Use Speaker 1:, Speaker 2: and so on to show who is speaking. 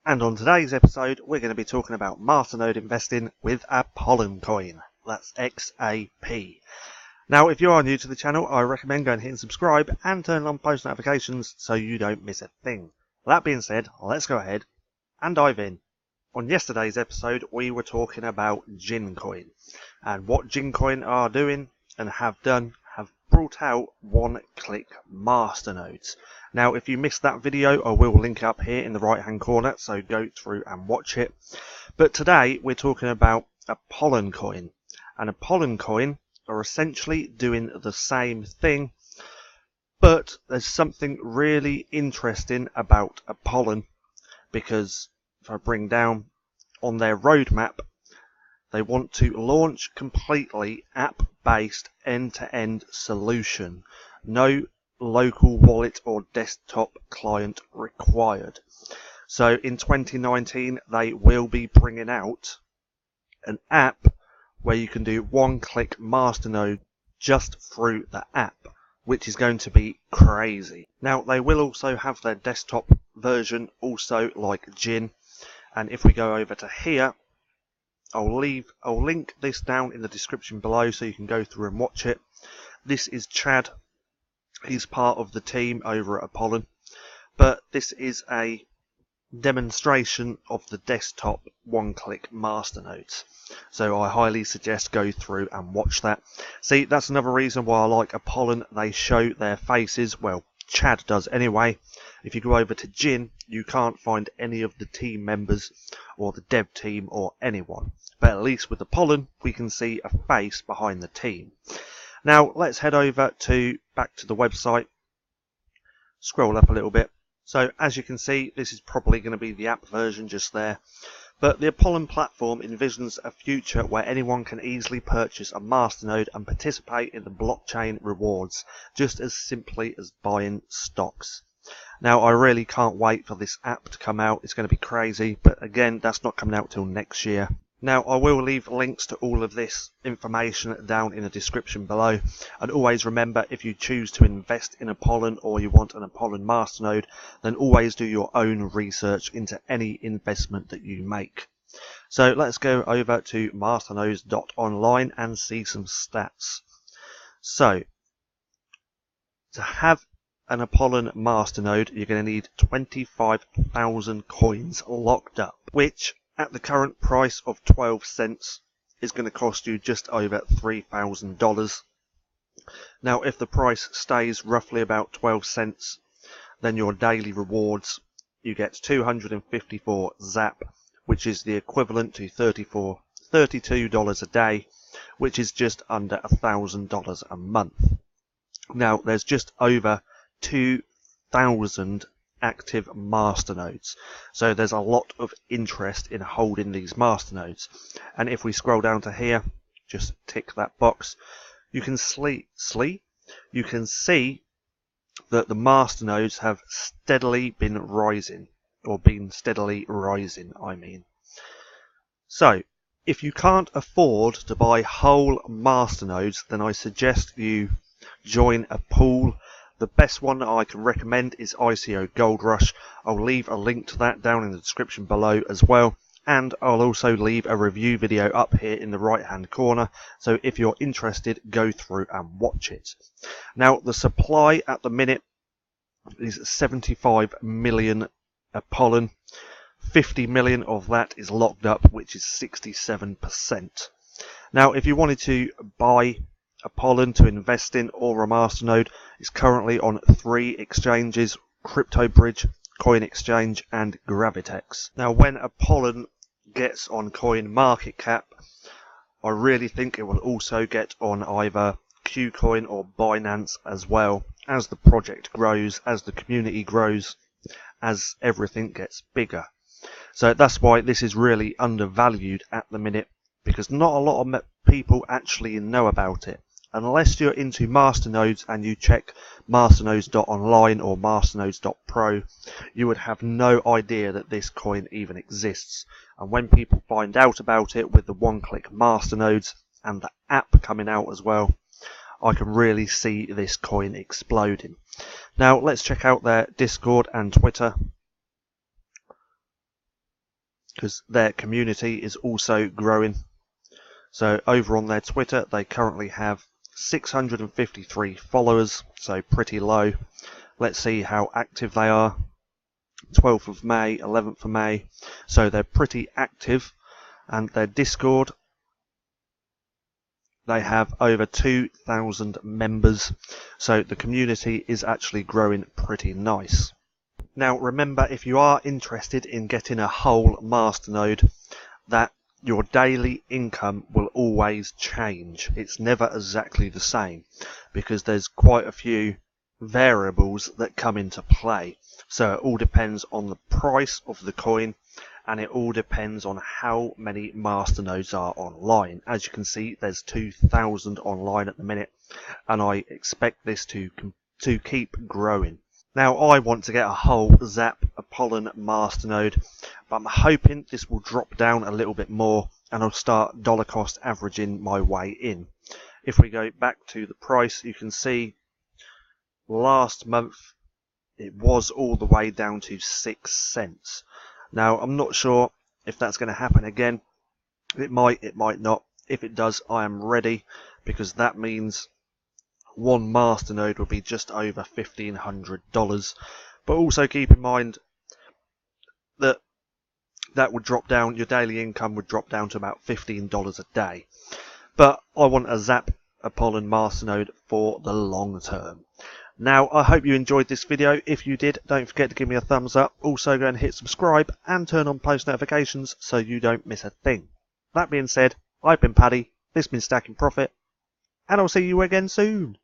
Speaker 1: And on today's episode, we're going to be talking about Masternode investing with Apollon coin. That's XAP. Now, if you are new to the channel, I recommend going and hitting subscribe and turning on post notifications so you don't miss a thing. That being said, let's go ahead and dive in. On yesterday's episode, we were talking about Jin coin and what Jin coin are doing and have done. Have brought out one-click masternodes. Now, if you missed that video, I will link up here in the right-hand corner, so go through and watch it. But today, we're talking about Apollon coin. And Apollon coin are essentially doing the same thing, but there's something really interesting about Apollon, because if I bring down on their roadmap, they want to launch completely app-based end-to-end solution. No local wallet or desktop client required. So in 2019, they will be bringing out an app where you can do one-click Masternode just through the app, which is going to be crazy. Now, they will also have their desktop version also like Jin. And if we go over to here, I'll link this down in the description below so you can go through and watch it. This is Chad. He's part of the team over at Apollon. But this is a demonstration of the desktop one-click masternodes. So I highly suggest go through and watch that. See, that's another reason why I like Apollon. They show their faces. Well, Chad does anyway. If you go over to Jin, you can't find any of the team members or the dev team or anyone. But at least with Apollon, we can see a face behind the team. Now, let's head over back to the website. Scroll up a little bit. So, as you can see, this is probably going to be the app version just there. But the Apollon platform envisions a future where anyone can easily purchase a masternode and participate in the blockchain rewards, just as simply as buying stocks. Now, I really can't wait for this app to come out. It's going to be crazy, but again, that's not coming out till next year. Now, I will leave links to all of this information down in the description below. And always remember, if you choose to invest in Apollon or you want an Apollon masternode, then always do your own research into any investment that you make. So let's go over to masternodes.online and see some stats. So, to have an Apollon masternode, you're going to need 25,000 coins locked up, which at the current price of 12 cents is going to cost you just over $3,000. Now, if the price stays roughly about 12 cents, then your daily rewards, you get 254 XAP, which is the equivalent to $32 a day, which is just under $1,000 a month. Now, there's just over 2,000 active masternodes, so there's a lot of interest in holding these masternodes. And if we scroll down to here, just tick that box, you can see that the masternodes have steadily been rising, I mean. So if you can't afford to buy whole masternodes, then I suggest you join a pool. The best one that I can recommend is ICO Gold Rush. I'll leave a link to that down in the description below as well. And I'll also leave a review video up here in the right hand corner. So if you're interested, go through and watch it. Now, the supply at the minute is 75 million Apollon. 50 million of that is locked up, which is 67%. Now, if you wanted to buy Apollon to invest in or a masternode, is currently on 3 exchanges: CryptoBridge, Coin Exchange and Gravitex. Now, when Apollon gets on Coin Market Cap, I really think it will also get on either Qcoin or Binance as well, as the project grows, as the community grows, as everything gets bigger. So that's why this is really undervalued at the minute, because not a lot of people actually know about it. Unless you're into masternodes and you check masternodes.online or masternodes.pro, you would have no idea that this coin even exists. And when people find out about it with the one-click masternodes and the app coming out as well, I can really see this coin exploding. Now let's check out their Discord and Twitter. because their community is also growing. So over on their Twitter, they currently have 653 followers, so pretty low. Let's see how active they are. 12th of May, 11th of May, so they're pretty active. And their Discord, they have over 2,000 members, so the community is actually growing pretty nice. Now remember, if you are interested in getting a whole Masternode, that your daily income will always change. It's never exactly the same, because there's quite a few variables that come into play. So it all depends on the price of the coin, and it all depends on how many Masternodes are online. As you can see, there's 2,000 online at the minute, and I expect this to keep growing. Now I want to get a whole XAP Apollon Masternode, but I'm hoping this will drop down a little bit more and I'll start dollar cost averaging my way in. If we go back to the price, you can see last month it was all the way down to 6 cents. Now I'm not sure if that's going to happen again. It might not. If it does, I am ready, because that means one Masternode will be just over $1,500. But also keep in mind that that would drop down, your daily income would drop down to about $15 a day. But I want a XAP Apollon Masternode for the long term. Now, I hope you enjoyed this video. If you did, don't forget to give me a thumbs up. Also go and hit subscribe and turn on post notifications so you don't miss a thing. That being said, I've been Paddy, this has been Stacking Profit, and I'll see you again soon.